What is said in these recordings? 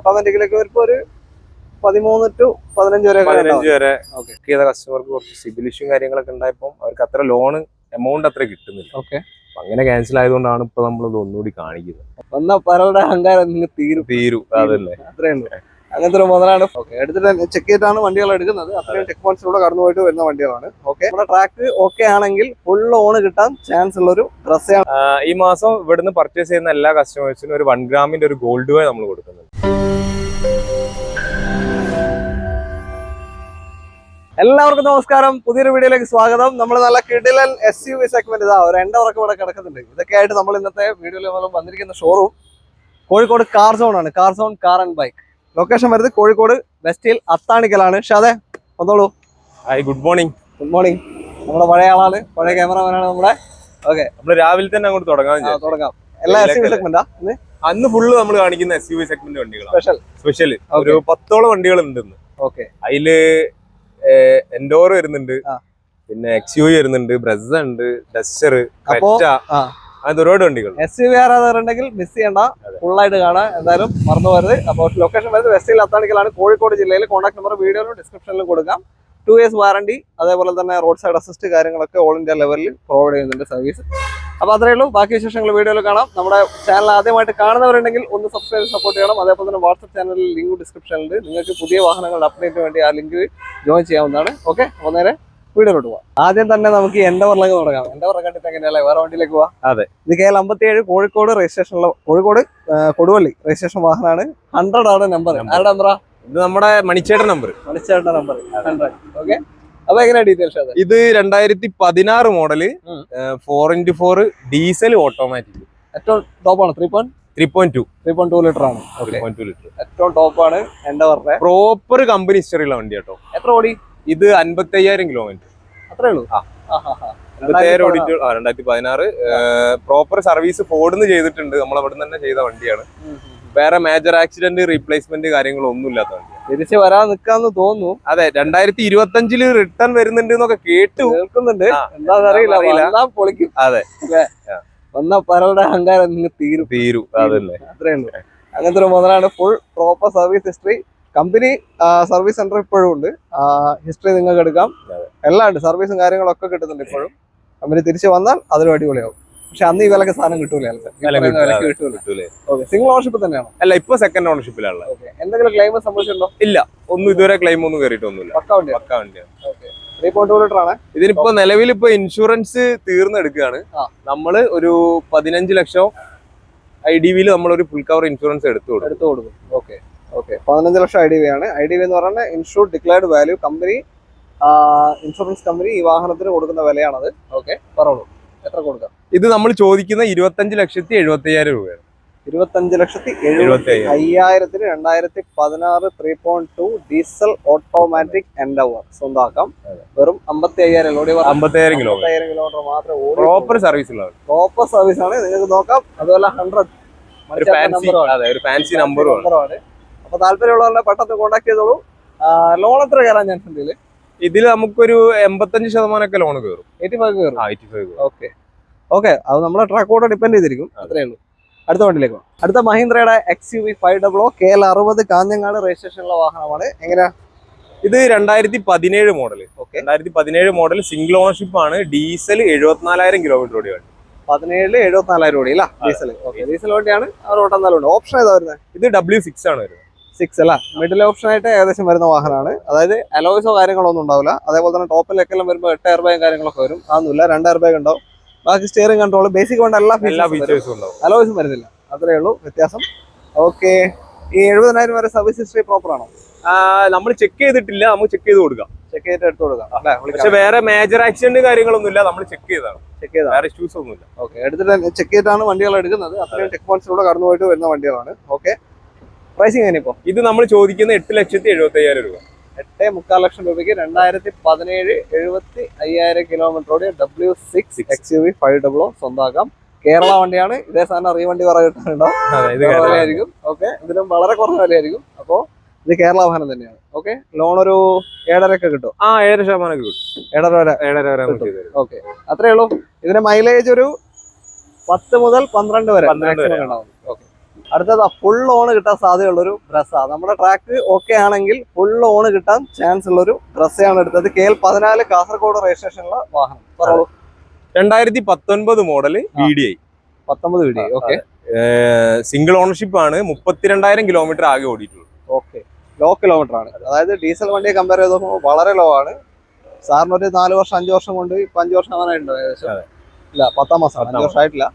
ഓട്ടോമാറ്റിക്കിലൊക്കെ വരുമ്പോൾ ഒരു 13 to 15 വരെ ചെയ്ത കസ്റ്റമർക്ക് കുറച്ച് സിബിൽ ഇഷ്യൂ കാര്യങ്ങളൊക്കെ ഉണ്ടായപ്പോൾ അവർക്ക് അത്ര ലോൺ എമൗണ്ട് അത്ര കിട്ടുന്നില്ല. അങ്ങനെ ക്യാൻസൽ ആയതുകൊണ്ടാണ് ഇപ്പൊ നമ്മളിത് ഒന്നുകൂടി കാണിക്കുന്നത്. വന്ന പലരുടെ അഹങ്കാരം തീരും അതല്ലേ, അത്രയുണ്ട്. അങ്ങനത്തെ ഒരു മുതലാണ്. എടുത്തിട്ട് ചെക്ക് ചെയ്തിട്ടാണ് വണ്ടികൾ എടുക്കുന്നത്. അത്രയും ചെക്ക് പോയിന്റ്സിലൂടെ കടന്നു പോയിട്ട് വരുന്ന വണ്ടികളാണ്. നമ്മുടെ ട്രാക്ക് ഓക്കെ ആണെങ്കിൽ ഫുൾ ലോൺ കിട്ടാൻ ചാൻസ് ഉള്ള ഒരു ഡ്രസ്സാണ്. ഈ മാസം ഇവിടുന്ന് പർച്ചേസ് ചെയ്യുന്ന എല്ലാ കസ്റ്റമേഴ്സിനും ഒരു 1 ഗ്രാമിന്റെ ഒരു ഗോൾഡ് വേ നമ്മൾ കൊടുക്കുന്നുണ്ട്. എല്ലാവർക്കും നമസ്കാരം, പുതിയൊരു വീഡിയോയിലേക്ക് സ്വാഗതം. നമ്മൾ നല്ല കിടിലൻ SUV സെഗ്മെന്റ് ഒരു എൻഡവറൊക്കെ ഇവിടെ കിടക്കുന്നുണ്ട്. ഇതൊക്കെ ആയിട്ട് നമ്മൾ ഇന്നത്തെ വീഡിയോയിൽ വന്നിരിക്കുന്ന ഷോറൂം കോഴിക്കോട് കാർ സോൺ ആണ്. Car zone car and bike. Location വരുന്നത് കോഴിക്കോട് വെസ്റ്റിൽ അത്താണിക്കലാണ്. ഷാദേ വന്നോളൂ. Hi, good morning. Good morning. നമ്മുടെ പഴയ ആളാണ്, പഴയ ക്യാമറമാനാണ് നമ്മുടെ. നമ്മൾ രാവിലെ തന്നെ അങ്ങോട്ട് തുടങ്ങാം. എല്ലാ SUV സെഗ്മെന്റാ അന്ന് ഫുള്ള് നമ്മൾ കാണിക്കുന്ന SUV സെഗ്മെന്റ് വണ്ടികളാണ്. സ്പെഷ്യൽ ഒരു 10ഓളം വണ്ടികൾ ഉണ്ട്. അതില് എൻഡോർ വരുന്നുണ്ട്, പിന്നെ XUV വരുന്നുണ്ട്, ബ്രസ ഉണ്ട്, ഡസ്റ്റർ, അങ്ങനത്തെ ഒരുപാട് വണ്ടികൾ. SUV ആരാധകരുണ്ടെങ്കിൽ മിസ് ചെയ്യണ്ട, ഫുള്ളായിട്ട് കാണാം. എന്തായാലും മറന്നു പോകരുത്. അപ്പോൾ ലൊക്കേഷൻ വരുന്നത് വെസ്റ്റിൽ അത്താണിക്കലാണ്, കോഴിക്കോട് ജില്ലയിൽ. കോൺടാക്ട് നമ്പർ വീഡിയോയിലും ഡിസ്ക്രിപ്ഷനിലും കൊടുക്കാം. 2 years വാറണ്ടി, അതേപോലെ തന്നെ റോഡ് സൈഡ് അസിസ്റ്റ് കാര്യങ്ങളൊക്കെ ഓൾ ഇന്ത്യ ലെവലിൽ പ്രൊവൈഡ് ചെയ്യുന്നുണ്ട് സർവീസ്. അപ്പോൾ അത്രയേ ഉള്ളൂ. ബാക്കി വിശേഷങ്ങൾ വീഡിയോയിൽ കാണാം. നമ്മുടെ ചാനൽ ആദ്യമായിട്ട് കാണുന്നവരുണ്ടെങ്കിൽ ഒന്ന് സബ്സ്ക്രൈബ് സപ്പോർട്ട് ചെയ്യണം. അതേപോലെ തന്നെ വാട്സ്ആപ്പ് ചാനലിൽ ലിങ്ക് ഡിസ്ക്രിപ്ഷനിലുണ്ട്. നിങ്ങൾക്ക് പുതിയ വാഹനങ്ങളുടെ അപ്ഡേറ്റിന് വേണ്ടി ആ ലിങ്ക് ജോയിൻ ചെയ്യാവുന്നതാണ്. ഓക്കെ, അപ്പോൾ നേരെ വീഡിയോയിലോട്ട് പോവാം. ആദ്യം തന്നെ നമുക്ക് എൻഡവറിലേക്ക് തുടങ്ങാം. എൻഡവർ കണ്ടിട്ട് എങ്ങനെയല്ലേ വേറെ വണ്ടിയിലേക്ക് പോവാം. അതെ, ഇത് KL 57 കോഴിക്കോട് രജിസ്ട്രേഷനുള്ള, കോഴിക്കോട് കൊടുവള്ളി രജിസ്ട്രേഷൻ വാഹനമാണ്. 100 ആണ് നമ്പർ. ആരുടെ നമ്പറാ? ഇത് നമ്മുടെ മണിച്ചേട്ടൻ നമ്പർ. 100. ഓക്കെ, അപ്പൊ എങ്ങനെയാ ഡീറ്റെയിൽസ്? ഇത് 2016 മോഡല് 4x4 ഡീസൽ ഓട്ടോമാറ്റിക്. ഏറ്റവും ടോപ്പാണ് 3.2 ലിറ്റർ ആണ്. ഏറ്റവും ടോപ്പാണ് എൻഡവറിന്റെ. പ്രോപ്പർ കമ്പനി ഹിസ്റ്ററിയുള്ള വണ്ടി കേട്ടോ. എത്ര ഓടി? ഇത് 55,000 കിലോമീറ്റർ. അത്രേ ഉള്ളൂ. 55,000 ഓടിയിട്ട് 2016. പ്രോപ്പർ സർവീസ് ഫോർഡിന്ന് ചെയ്തിട്ടുണ്ട്. നമ്മൾ അവിടെ തന്നെ ചെയ്ത വണ്ടിയാണ്. വേറെ മേജർ ആക്സിഡന്റ് റീപ്ലേസ്മെന്റ് കാര്യങ്ങളൊന്നും ഇല്ലാത്ത വണ്ടിയാണ്. തിരിച്ച് വരാൻ നിൽക്കാന്ന് തോന്നുന്നു. അതെ, 2025 റിട്ടേൺ വരുന്നുണ്ട് എന്നൊക്കെ കേൾക്കുന്നുണ്ട്. എന്താണെന്ന് അറിയില്ല. പൊളിക്കും. അതെ, വന്ന പലരുടെ അഹങ്കാരം തീരും അതല്ലേ, അത്രേ ഉള്ളൂ. അങ്ങനത്തെ ഒരു മുതലാണ്. Full proper service history. Company service centre ഇപ്പോഴും ഉണ്ട്. ഹിസ്റ്ററി നിങ്ങൾക്ക് എടുക്കാം. എല്ലാം ഉണ്ട്. സർവീസും കാര്യങ്ങളൊക്കെ കിട്ടുന്നുണ്ട് ഇപ്പോഴും. കമ്പനി തിരിച്ചു വന്നാൽ അതൊരു അടിപൊളിയാവും. പക്ഷെ അന്ന് ഈ വിലക്ക് സാധനം കിട്ടൂല. സിംഗിൾ ഓണർഷിപ്പ് തന്നെയാണോ? അല്ല, ഇപ്പൊ സെക്കൻഡ് ഓണർഷിപ്പിലാണ്. എന്തെങ്കിലും ക്ലെയിം സംഭവിച്ചിട്ടുണ്ടോ? ഇല്ല, ഒന്നും ഇതുവരെ ക്ലെയിം ഒന്നും കയറിയിട്ടൊന്നുമില്ല. പക്ക വണ്ടിയാണ്. 3.2 ലിറ്റർ ആണ്. ഇതിനിപ്പോ നിലവിൽ ഇപ്പൊ ഇൻഷുറൻസ് തീർന്നെടുക്കുകയാണ്. നമ്മള് ഒരു 15 ലക്ഷം IDV നമ്മളൊരു ഫുൾ കവർ ഇൻഷുറൻസ് എടുത്തു കൊടുക്കും. ഓക്കെ, 15 ലക്ഷം IDV ആണ്. IDV എന്ന് പറഞ്ഞാൽ insured declared value. Company insurance company ഈ വാഹനത്തിന് കൊടുക്കുന്ന വിലയാണത്. ഓക്കെ, പറഞ്ഞോളൂ, എത്ര കൊടുക്കാം? ഇത് നമ്മൾ ചോദിക്കുന്ന 25,70,000 രൂപയാണ്. 25,70,000 2016 3.2 ഡീസൽ ഓട്ടോമാറ്റിക് എൻഡവർ സ്വന്തമാക്കാം. വെറും 55,000 കിലോമീറ്റർ മാത്രമേ ഓടി. പ്രോപ്പർ സർവീസ് ഉള്ള പ്രോപ്പർ സർവീസ് ആണ്. നിങ്ങൾക്ക് നോക്കാം. അതുപോലെ 100 ഫാൻസി നമ്പറുമാണ്. അപ്പൊ താല്പര്യമുള്ളവരെ പെട്ടെന്ന് കോൺടാക്ട് ചെയ്തോളൂ. ലോൺ എത്ര കയറാൻ ചാൻസ് ഉണ്ട്? ഇതിൽ നമുക്കൊരു 85% ലോൺ കയറും. 85 കയറും. ഓക്കെ, അത് നമ്മുടെ ട്രാക്കോടെ ഡിപ്പെൻഡ് ചെയ്തിരിക്കും. അത്രേ ഉള്ളൂ. അടുത്ത വണ്ടിയിലേക്ക് പോകാം. അടുത്ത മഹീന്ദ്രയുടെ XUV 500 KL 60 കാഞ്ഞങ്ങാട് രജിസ്ട്രേഷനുള്ള വാഹനമാണ്. എങ്ങനെയാ? ഇത് 2017 മോഡൽ. 2017 മോഡൽ സിംഗിൾ ഓണർഷിപ്പ് ആണ്. ഡീസൽ 74,000 കിലോമീറ്റർ ഓടി വണ്ടി. 17 74,000 ഓടി അല്ല ഡീസൽ. ഡീസൽ വണ്ടിയാണ്. അവർ ഓട്ടം ഓപ്ഷൻ ഏതാ വരുന്നത്? ഇത് W6 ആണ് വരുന്നത്. 6 അല്ല, മിഡിൽ ഓപ്ഷൻ ആയിട്ട് ഏകദേശം വരുന്ന വാഹനമാണ്. അതായത് അലോയ്സോ കാര്യങ്ങളൊന്നും ഉണ്ടാവില്ല. അതേപോലെ തന്നെ ടോപ്പിലേക്കെല്ലാം വരുമ്പോൾ 8 എയർ ബാഗ് കാര്യങ്ങളൊക്കെ വരും. അതൊന്നുമില്ല, 2 എയർ ബാഗ് ഉണ്ടാവും. ബാക്കി സ്റ്റിയറിംഗ് കൺട്രോൾ ബേസിക് കൊണ്ട് എല്ലാ ഫീച്ചേഴ്സും ഉണ്ടാവും. അലോയ്സും വരുന്നില്ല. അത്രേ ഉള്ളൂ വ്യത്യാസം. ഓക്കെ, ഈ 70,000 വരെ സർവീസ് ഹിസ്റ്ററി പ്രോപ്പർ ആണോ? നമ്മൾ ചെക്ക് ചെയ്തിട്ടില്ല. നമുക്ക് ചെക്ക് ചെയ്ത് കൊടുക്കാം. ചെക്ക് ചെയ്തിട്ട് എടുത്തു കൊടുക്കാം. പക്ഷെ വേറെ മേജർ ആക്സിഡന്റ് കാര്യങ്ങളൊന്നും ഇല്ല. നമ്മൾ ചെക്ക് ചെയ്താണ്. വേറെ ഇഷ്യൂസ് ഒന്നുമില്ല. ഓക്കെ, എടുത്തിട്ട് ചെക്ക് ചെയ്തിട്ടാണ് വണ്ടികൾ എടുക്കുന്നത്. അത്രയും ചെക്ക് പോയിന്റ്സിലൂടെ കടന്നു പോയിട്ട് വരുന്ന വണ്ടികളാണ്. ഓക്കെ, പ്രൈസിങ് എങ്ങനെ? ഇപ്പോൾ ഇത് നമ്മൾ ചോദിക്കുന്ന 8,70,000 രൂപ. 8.25 ലക്ഷം രൂപയ്ക്ക് 2017 75,000 കിലോമീറ്റർ ഓടിയ W6 XUV 500 സ്വന്തമാക്കാം. കേരള വണ്ടിയാണ്. ഇതേ സാധനം റീവണ്ടി വേറെ കിട്ടാനുണ്ടാവും. വിലയായിരിക്കും. ഓക്കെ, ഇതിലും വളരെ കുറഞ്ഞ വിലയായിരിക്കും. അപ്പോൾ ഇത് കേരള വാഹനം തന്നെയാണ്. ഓക്കെ, ലോൺ ഒരു 7.5 കിട്ടും. 7% കിട്ടും. 7.5 വരെ. ഓക്കെ, അത്രേ ഉള്ളൂ. ഇതിന്റെ മൈലേജ് ഒരു 10 മുതൽ 12 വരെ ഉണ്ടാവും. ഓക്കെ, അടുത്തത് ഫുൾ ഓൺ കിട്ടാൻ സാധ്യതയുള്ള ഒരു ഡ്രസ്സാണ്. നമ്മുടെ ട്രാക്ക് ഓക്കെ ആണെങ്കിൽ ഫുൾ ഓൺ കിട്ടാൻ ചാൻസ് ഉള്ള ഒരു ഡ്രസ്സാണ് എടുത്തത്. KL14 കാസർഗോഡ് രജിസ്ട്രേഷനുള്ള വാഹനം. പറഞ്ഞോളൂ. 2019 model VDI. 19 VDI. Okay. Single ownership ആണ്. 32,000 കിലോമീറ്റർ ആകെ ഓടിയിട്ടുള്ളൂ. ഓക്കെ. ലോ കിലോമീറ്റർ ആണ്. അതായത് ഡീസൽ വണ്ടിയെ കമ്പയർ ചെയ്ത് നോക്കുമ്പോൾ വളരെ ലോ ആണ്. സാറിന് ഒരു 4 വർഷം 5 വർഷം കൊണ്ട് ഇപ്പൊ 5 വർഷം അങ്ങനെ ഉണ്ടോ ഏകദേശം? ഇല്ല, 10 മാസം, 5 വർഷം ആയിട്ടില്ല.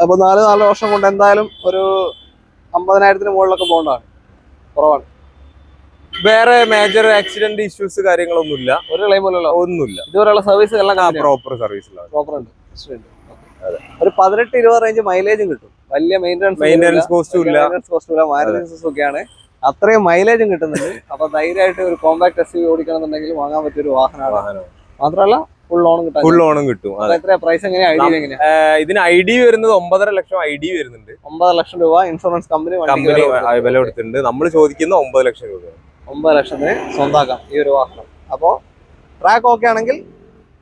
അപ്പൊ 4 വർഷം കൊണ്ട് എന്തായാലും ഒരു 50,000 മുകളിലൊക്കെ പോകേണ്ടതാണ്. കുറവാണ്. വേറെ മേജർ ആക്സിഡന്റ് ഇഷ്യൂസ് കാര്യങ്ങളൊന്നുമില്ല. ഒരു ക്ലെയിം ഒന്നുമില്ല. ഇതുവരെയുള്ള സർവീസ് എല്ലാം പ്രോപ്പർ സർവീസ് പ്രോപ്പർ ഉണ്ട്. ഒരു 18-20 റേഞ്ച് മൈലേജും കിട്ടും. വലിയ മെയിൻ്റെനൻസ് കോസ്റ്റും ഇല്ല. മാരുതി സുസുക്കിയാണ്. അത്രയും മൈലേജും കിട്ടുന്നുണ്ട്. അപ്പൊ ധൈര്യമായിട്ട് ഒരു കോമ്പാക്ട് SUV ഓടിക്കണമെന്നുണ്ടെങ്കിൽ വാങ്ങാൻ പറ്റിയ ഒരു വാഹനമാണ്. മാത്രമല്ല ഫുൾ ഓണും കിട്ടും. എത്ര പ്രൈസ് എങ്ങനെയാ? ഇതിന് ID വരുന്നത് 9.5 ലക്ഷം ID വരുന്നുണ്ട്. 9 ലക്ഷം രൂപ ഇൻഷുറൻസ് കമ്പനി വില കൊടുത്തിട്ടുണ്ട്. നമ്മൾ ചോദിക്കുന്ന 9 ലക്ഷം രൂപ. 9 ലക്ഷത്തിന് സ്വന്തമാക്കാം ഈ ഒരു വാഹനം. അപ്പോ ട്രാക്ക് ഓക്കെ ആണെങ്കിൽ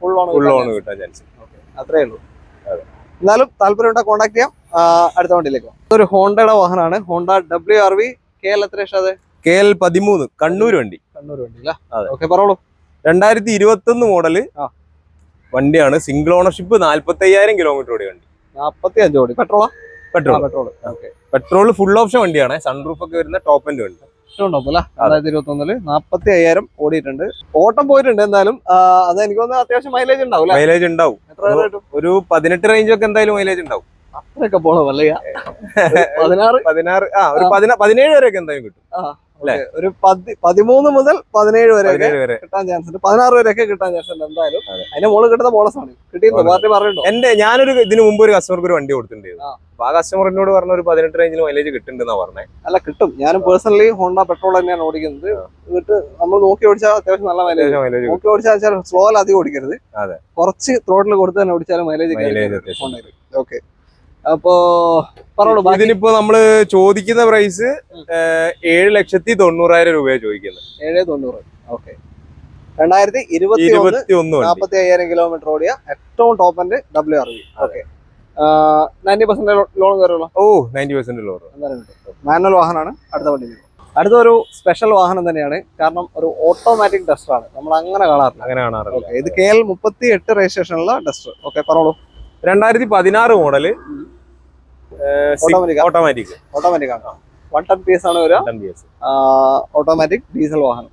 ഫുൾ ഓൺ കിട്ടാൻ ചാൻസ്. അത്രേ ഉള്ളൂ. എന്നാലും താല്പര്യം കോൺടാക്ട് ചെയ്യാം. അടുത്ത വണ്ടിയിലേക്ക് ഒരു ഹോണ്ടയുടെ വാഹനമാണ്. ഹോണ്ട WRV KL എത്ര ഇഷ്ടം? KL13 കണ്ണൂർ വണ്ടി അല്ലേ? ഓക്കെ, പറഞ്ഞോളൂ. 2021 മോഡല് വണ്ടിയാണ്. Single ownership. 45,000 കിലോമീറ്റർ ഓടിയ വണ്ടി. 45 ഓടി. പെട്രോൾ. പെട്രോൾ ഫുൾ ഓപ്ഷൻ വണ്ടിയാണ്. സൺറൂഫ് ഒക്കെ വരുന്ന ടോപ്പ് എൻഡ് വണ്ടി. 2021 45,000 ഓടിയിട്ടുണ്ട്. ഓട്ടം പോയിട്ടുണ്ട്. എന്തായാലും അത് എനിക്ക് തോന്നുന്നു അത്യാവശ്യം മൈലേജ് ഉണ്ടാവും. മൈലേജ് ഉണ്ടാവും. ഒരു 18 റേഞ്ച് ഒക്കെ എന്തായാലും മൈലേജ് ഉണ്ടാവും. അത്രയൊക്കെ പോണോ? വല്ല 16 ഒരു 17 വരെയൊക്കെ എന്തായാലും കിട്ടും. ഒരു 13 മുതൽ 17 വരെ കിട്ടാൻ ചാൻസ് ഉണ്ട്. 16 വരെയൊക്കെ കിട്ടാൻ ചാൻസ് ഉണ്ട്. എന്തായാലും അതിന്റെ മുകളിൽ കിട്ടുന്ന ബോണസ് ആണ് കിട്ടിയത്. പാർട്ടി പറഞ്ഞിട്ടുണ്ടോ? ഞാനൊരു ഇതിന് മുമ്പ് ഒരു കസ്റ്റമർക്ക് ഒരു വണ്ടി കൊടുത്തിട്ടുണ്ട്. അപ്പൊ ആ കസ്റ്റമറിനോട് പറഞ്ഞ ഒരു 18 റേഞ്ചിൽ മൈലേജ് കിട്ടുന്നുണ്ടെന്നാ പറഞ്ഞത്. അല്ല, കിട്ടും. ഞാനും പേഴ്സണലി ഹോണ്ട പെട്രോൾ തന്നെയാണ് ഓടിക്കുന്നത്. എന്നിട്ട് നമ്മൾ നോക്കി ഓടിച്ചാൽ അത്യാവശ്യം നല്ല മൈലേജ്. നോക്കി ഓടിച്ചാൽ സ്ലോ അധികം ഓടിക്കരുത്. കുറച്ച് ത്രോട്ടിൽ കൊടുത്ത് തന്നെ ഓടിച്ചാലും മൈലേജ്. ഓക്കെ. അപ്പോ പറഞ്ഞോളൂ. ഇതിനിപ്പോ നമ്മള് ചോദിക്കുന്ന പ്രൈസ് 7,90,000 രൂപയാണ് ചോദിക്കുന്നത്. 7,90,000. ഓക്കെ. 2021 45,000 കിലോമീറ്റർ ഓടിയ ഏറ്റവും top end WRV. Okay. 90% loan കയറുള്ളൂ. 90% ലോൺ. മാനുവൽ വാഹനമാണ്. അടുത്ത വണ്ടി. അടുത്തൊരു സ്പെഷ്യൽ വാഹനം തന്നെയാണ്. കാരണം ഒരു ഓട്ടോമാറ്റിക് ഡസ്റ്റർ ആണ്. നമ്മൾ അങ്ങനെ കാണാറില്ല. ഇത് KL38 രജിസ്ട്രേഷനുള്ള ഡസ്റ്റർ. ഓക്കെ, പറഞ്ഞോളൂ. 2016 മോഡല് ഓട്ടോമാറ്റിക് ആണ്. 110 PS ആണ് വരിക. ഓട്ടോമാറ്റിക് ഡീസൽ വാഹനം.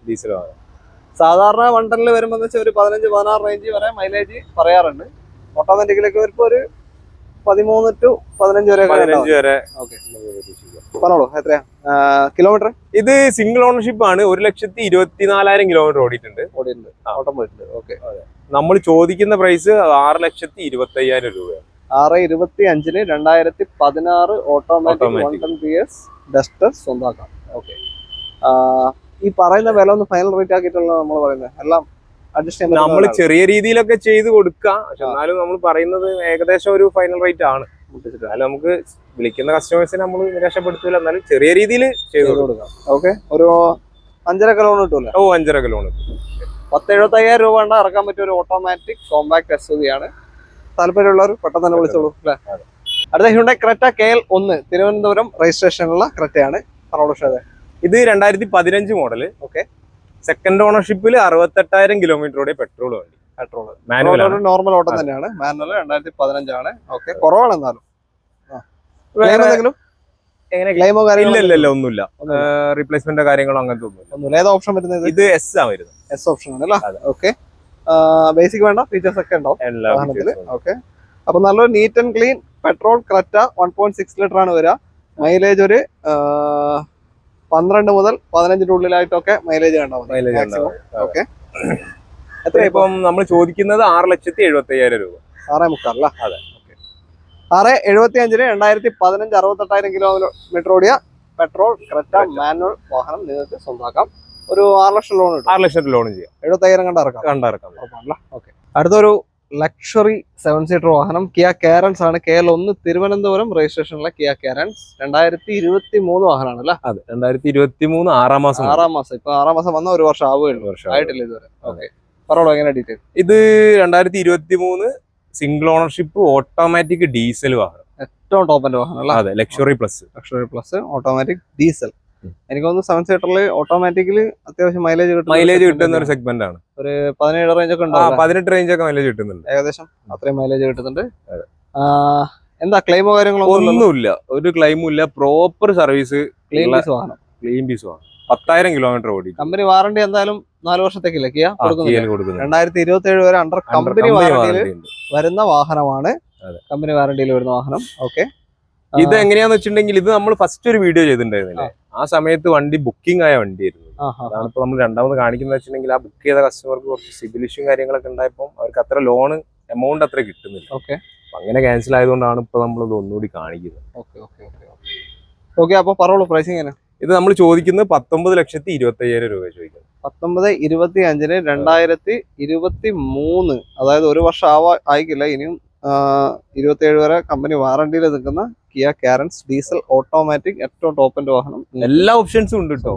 സാധാരണ 110 വരുമ്പോൾ ഒരു 15-16 റേഞ്ച് വരെ മൈലേജ് പറയാറുണ്ട്. ഓട്ടോമാറ്റിക്കിലേക്ക് വരുമ്പോ ഒരു 13 to 15 വരെ. പറഞ്ഞോളൂ. എത്രയാ കിലോമീറ്റർ? ഇത് സിംഗിൾ ഓണർഷിപ്പ് ആണ്. 1,24,000 കിലോമീറ്റർ ഓടിയിട്ടുണ്ട്. ഓട്ടം പോയിട്ടുണ്ട്. ഓക്കെ. നമ്മൾ ചോദിക്കുന്ന പ്രൈസ് 6,25,000 രൂപയാണ്. 6,25,000 2016 ഓട്ടോമാറ്റിക് 110 PS ഡസ്റ്റർ സ്വന്തമാക്കാം. ഓക്കെ. ഈ പറയുന്ന വില ഒന്ന് ഫൈനൽ റേറ്റ് ആക്കിയിട്ടുള്ള നമ്മൾ പറയുന്നത് എല്ലാം അഡ്ജസ്റ്റ് ചെയ്യാൻ നമ്മൾ ചെറിയ രീതിയിലൊക്കെ ചെയ്ത് കൊടുക്കാം. പക്ഷെ എന്നാലും നമ്മൾ പറയുന്നത് ഏകദേശം ഒരു ഫൈനൽ റേറ്റ് ആണ്. എന്നാലും നമുക്ക് വിളിക്കുന്ന കസ്റ്റമേഴ്സിനെ നമ്മൾ നിരാശപ്പെടുത്തില്ല. എന്നാലും ചെറിയ രീതിയിൽ ചെയ്ത് കൊടുക്കാം. ഓക്കെ. ഒരു 5.5 ലോൺ കിട്ടൂല? 5.5 ലോൺ. 10,75,000 രൂപ കൊണ്ട് ഇറക്കാൻ പറ്റിയ ഒരു ഓട്ടോമാറ്റിക് കോമ്പാക്ട് SUV ആണ്. താല്പര്യമുള്ളവർ പെട്ടെന്ന് തന്നെ വിളിച്ചോളൂ. അല്ലേ? അടുത്ത ഹ്യുണ്ടായി ക്രെറ്റ KL1 തിരുവനന്തപുരം രജിസ്ട്രേഷനുള്ള ക്രെറ്റയാണ്. ഇത് 2015 മോഡല്. ഓക്കെ. സെക്കൻഡ് ഓണർഷിപ്പിൽ 68,000 കിലോമീറ്റർ ഓടിയ പെട്രോൾ വണ്ടി. മാനുവൽ നോർമൽ ഓട്ടം തന്നെയാണ്. മാനുവൽ 2015 ആണ്. ഓക്കെ. കുറവാണ്. എന്നാലും ക്ലെയിമോ ഇല്ലല്ലോ, ഒന്നുമില്ല. റീപ്ലേസ്മെന്റ് കാര്യങ്ങളോ അങ്ങനത്തെ ഒന്നുമില്ല. ഏതാ ഓപ്ഷൻ വരുന്നത്? ഇത് S ആണ് വരുന്നത്. S ഓപ്ഷൻ ആണ് അല്ലേ? ഓക്കെ. ബേസിക് വേണ്ട ഫീച്ചേഴ്സ് ഒക്കെ ഉണ്ടാവും. ഓക്കെ. അപ്പൊ നല്ലൊരു neat and clean petrol Creta 1.6 litre ആണ് വരിക. മൈലേജ് ഒരു 12 മുതൽ 15 ഉള്ളിലായിട്ടൊക്കെ മൈലേജ് ഉണ്ടാവും. ഓക്കെ. എത്ര ഇപ്പം നമ്മൾ ചോദിക്കുന്നത് 6,75,000 രൂപ. 6.3 അല്ല? അതെ. 6,75,000 2015 68,000 കിലോമീറ്റർ ഓടിയ പെട്രോൾ ക്രെറ്റ മാനുവൽ വാഹനം നിങ്ങൾക്ക് സ്വന്തമാക്കാം. ഒരു 6 ലക്ഷം ലോൺ കിട്ടും. 6 ലക്ഷം ലോൺ ചെയ്യാം. 70,000 കണ്ടിറക്കാം. ഓക്കെ. അടുത്തൊരു ലക്ഷറി 7 സീറ്റർ വാഹനം കിയ കാരൻസ് ആണ്. KL1 തിരുവനന്തപുരം രജിസ്ട്രേഷനുള്ള കിയ കാരൻസ് 2023 വാഹനമാണ് അല്ലേ? അതെ, 2023 6 മാസം. ഇപ്പൊ 6 മാസം വന്ന 1 വർഷം ആവുകയുള്ളൂ. ആയിട്ടില്ല ഇതുവരെ. ഓക്കെ. പറഞ്ഞോളൂ എങ്ങനെ ഡീറ്റെയിൽ. ഇത് 2023 സിംഗിൾ ഓണർഷിപ്പ് ഓട്ടോമാറ്റിക് ഡീസൽ വാഹനം. ഏറ്റവും ടോപ്പിന്റെ വാഹനം അല്ല? അതെ, luxury plus. Luxury plus automatic diesel. എനിക്ക് തോന്നുന്നു 7 സീറ്ററിൽ ഓട്ടോമാറ്റിക്കലി അത്യാവശ്യം മൈലേജ് കിട്ടുന്ന ഒരു സെഗ്മെന്റ് ആണ്. ഒരു 17 റേഞ്ച് ഒക്കെ ഉണ്ട്. 18 റേഞ്ച് ഒക്കെ മൈലേജ് കിട്ടുന്നുണ്ട്. ഏകദേശം അത്രയും മൈലേജ് കിട്ടുന്നുണ്ട്. എന്താ ക്ലെയിമോ കാര്യങ്ങളോ? ഒന്നുമില്ല, ഒരു ക്ലെയിമും ഇല്ല. പ്രോപ്പർ സർവീസ്, ക്ലീൻ പീസ് വാഹനം. 10,000 കിലോമീറ്റർ ഓടി. കമ്പനി വാറണ്ടി എന്തായാലും 4 വർഷത്തേക്കില്ല കിയ കൊടുക്കുന്നുണ്ട്. 2027 വരെ അണ്ടർ കമ്പനി വാറണ്ടിയിൽ വരുന്ന വാഹനമാണ്. കമ്പനി വാറണ്ടിയിൽ വരുന്ന വാഹനം. ഓക്കെ, ഇത് എങ്ങനെയാന്ന് വെച്ചിട്ടുണ്ടെങ്കിൽ ഇത് നമ്മൾ ഫസ്റ്റ് ഒരു വീഡിയോ ചെയ്തിട്ടുണ്ടായിരുന്നില്ലേ, ആ സമയത്ത് വണ്ടി ബുക്കിംഗ് ആയ വണ്ടിയായിരുന്നു. അതാണ് ഇപ്പൊ നമ്മൾ രണ്ടാമത് കാണിക്കുന്നത് വെച്ചിട്ടുണ്ടെങ്കിൽ ആ ബുക്ക് ചെയ്ത കസ്റ്റമർക്ക് കുറച്ച് സിബിൽ ഇഷ്യൂ കാര്യങ്ങളൊക്കെ ഉണ്ടായപ്പോൾ അവർക്ക് അത്ര ലോൺ എമൗണ്ട് അത്ര കിട്ടുന്നില്ല. ഓക്കെ, അങ്ങനെ ക്യാൻസൽ ആയതുകൊണ്ടാണ് ഇപ്പൊ നമ്മൾ ഇത് ഒന്നുകൂടി കാണിക്കുന്നത്. ഓക്കെ, അപ്പൊ പറയോളൂ പ്രൈസിങ് എങ്ങനെ? ഇത് നമ്മൾ ചോദിക്കുന്നത് 19,25,000 രൂപ ചോദിക്കുന്നത്. 19,25,000 2023, അതായത് ഒരു വർഷം ആയിക്കില്ല, ഇനിയും 27 വരെ കമ്പനി വാറണ്ടിയിൽ നിൽക്കുന്ന കിയ കാരൻസ് ഡീസൽ ഓട്ടോമാറ്റിക് ഏറ്റവും ടോപ്പിന്റെ വാഹനം. എല്ലാ ഓപ്ഷൻസും ഉണ്ട് കേട്ടോ,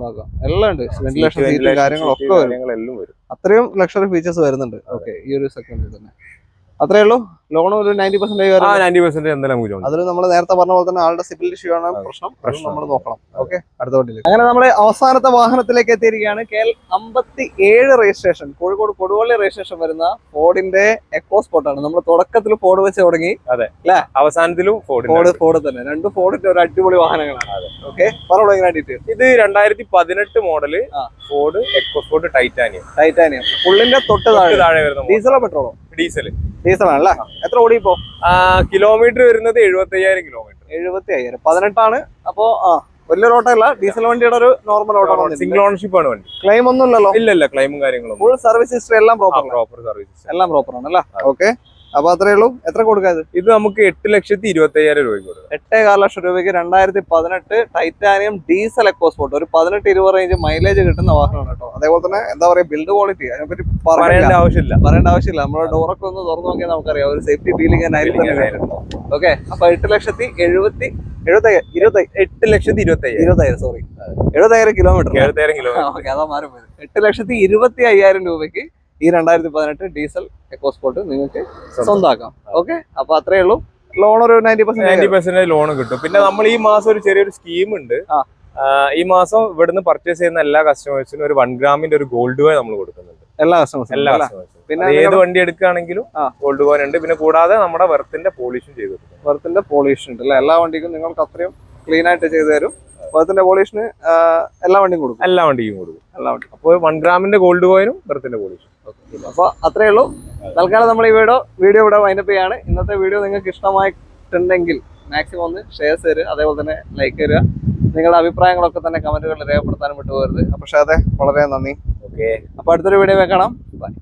എല്ലാം ഉണ്ട്. വെന്റിലേഷൻ സീറ്റ് കാര്യങ്ങളൊക്കെ വരും. അത്രയും ലക്ഷറി ഫീച്ചേഴ്സ് വരുന്നുണ്ട്. ഓക്കെ, ഈ ഒരു സെക്കൻഡിൽ തന്നെ അത്രേ ഉള്ളൂ. ലോൺ ഒരു 90% എന്തായാലും അതിൽ നമ്മൾ നേരത്തെ പറഞ്ഞ പോലെ തന്നെ ആളുടെ സിബിൽ ഇഷ്യൂ ആണ് പ്രശ്നം, നമ്മൾ നോക്കണം. ഓക്കെ, അടുത്ത വണ്ടിയിലേക്ക്. അങ്ങനെ നമ്മൾ അവസാനത്തെ വാഹനത്തിലേക്ക് എത്തിയിരിക്കുകയാണ്. KL57 registration, Kozhikode Koduvally registration വരുന്ന ഫോർഡിന്റെ എക്കോസ്പോർട്ട് ആണ്. നമ്മൾ തുടക്കത്തിൽ ഫോർഡ് വെച്ച് തുടങ്ങി, അതെ അല്ലെ, അവസാനത്തിലും ഫോർഡ് തന്നെ. രണ്ട് ഫോർഡിന്റെ ഒരു അടിപൊളി വാഹനങ്ങളാണ്. ഓക്കെ, പറഞ്ഞു എങ്ങനെ ഡീറ്റെയിൽ? ഇത് 2018 മോഡല് ഫോർഡ് എക്കോസ്പോർട്ട് ടൈറ്റാനിയം. ഫുള്ളിന്റെ തൊട്ട് താഴെ വരുന്ന ഡീസലോ പെട്രോളോ? ഡീസലാണല്ലേ. എത്ര ഓടി ഇപ്പോ? കിലോമീറ്റർ വരുന്നത് 75,000 കിലോമീറ്റർ. 75,000. 18 അപ്പോ വലിയൊരു ഓട്ടോ അല്ല, ഡീസൽ വണ്ടിയുടെ ഒരു നോർമൽ ഓട്ടോ. സിംഗിൾ ഓണർഷിപ്പ് ആണ് വണ്ടി. ക്ലെയിം ഒന്നും ഇല്ലല്ലോ? ഇല്ല, ക്ലെയിമും കാര്യങ്ങളും. ഫുൾ സർവീസ് ഹിസ്റ്ററി എല്ലാം പ്രോപ്പർ സർവീസ് എല്ലാം പ്രോപ്പർ ആണല്ലേ. ഓക്കെ, അപ്പൊ അത്രേ ഉള്ളൂ. എത്ര കൊടുക്കാത്? ഇത് നമുക്ക് 8,25,000 രൂപയ്ക്ക് കൊടുക്കാം. 8.25 ലക്ഷം രൂപയ്ക്ക് 2018 ടൈറ്റാനിയം ഡീസൽ എക്കോസ്പോർട്ട്. ഒരു 18-20 റേഞ്ച് മൈലേജ് കിട്ടുന്ന വാഹനമാണ് കേട്ടോ. അതേപോലെ തന്നെ എന്താ പറയാ, ബിൽഡ് ക്വാളിറ്റി അതിനെപ്പറ്റി പറയേണ്ട ആവശ്യമില്ല. നമ്മുടെ ഡോറൊക്കെ ഒന്ന് തുറന്നു നോക്കിയാൽ നമുക്കറിയാം, ഒരു സേഫ്റ്റി ഫീലിംഗ് ആയിരുന്നു. ഓക്കെ, അപ്പൊ 8,20,000 സോറി 70,000 കിലോമീറ്റർ. അതാ മാറിപ്പോയത്. 8,25,000 രൂപയ്ക്ക് ഈ 2018 ഡീസൽ എക്കോസ്പോർട്ട് നിങ്ങൾക്ക് സ്വന്തമാക്കാം. ഓക്കെ, അപ്പൊ അത്രേ ഉള്ളൂ. ലോൺ ഒരു 90% ലോൺ കിട്ടും. പിന്നെ നമ്മൾ ഈ മാസം ഒരു ചെറിയൊരു സ്കീം ഉണ്ട്. ഈ മാസം ഇവിടുന്ന് പർച്ചേസ് ചെയ്യുന്ന എല്ലാ കസ്റ്റമേഴ്സിനും ഒരു 1 ഗ്രാമിന്റെ ഒരു ഗോൾഡ് കോയിൻ നമ്മൾ കൊടുക്കുന്നുണ്ട്. എല്ലാ കസ്റ്റമേഴ്സും. പിന്നെ ഏത് വണ്ടി എടുക്കുകയാണെങ്കിലും ഗോൾഡ് കോയിൻ ഉണ്ട്. പിന്നെ കൂടാതെ നമ്മുടെ വെർത്തിന്റെ പോളിഷും ചെയ്തു കൊടുക്കും. വെർത്തിന്റെ പോളിഷ് ഉണ്ട് അല്ലെ? എല്ലാ വണ്ടിക്കും നിങ്ങൾക്ക് അത്രയും ക്ലീൻ ആയിട്ട് ചെയ്തു തരും. വെർത്തിന്റെ പോളിഷിന് എല്ലാ വണ്ടിയും കൊടുക്കും. അപ്പോൾ 1 ഗ്രാമിന്റെ ഗോൾഡ് കോയിനും വെർത്തിന്റെ പോളിഷും. അപ്പൊ അത്രേ ഉള്ളൂ. തൽക്കാലം നമ്മൾ ഈ വീഡിയോ ഇവിടെ വൈൻഡപ്പ് ചെയ്യാണ്. ഇന്നത്തെ വീഡിയോ നിങ്ങൾക്ക് ഇഷ്ടമായിട്ടുണ്ടെങ്കിൽ മാക്സിമം ഒന്ന് ഷെയർ തരിക, അതേപോലെ തന്നെ ലൈക്ക് തരിക. നിങ്ങളുടെ അഭിപ്രായങ്ങളൊക്കെ തന്നെ കമന്റുകളിൽ രേഖപ്പെടുത്താനും വിട്ടുപോകരുത്. പക്ഷേ അതെ, വളരെ നന്ദി. ഓക്കെ, അപ്പൊ അടുത്തൊരു വീഡിയോ കാണാം. ബൈ.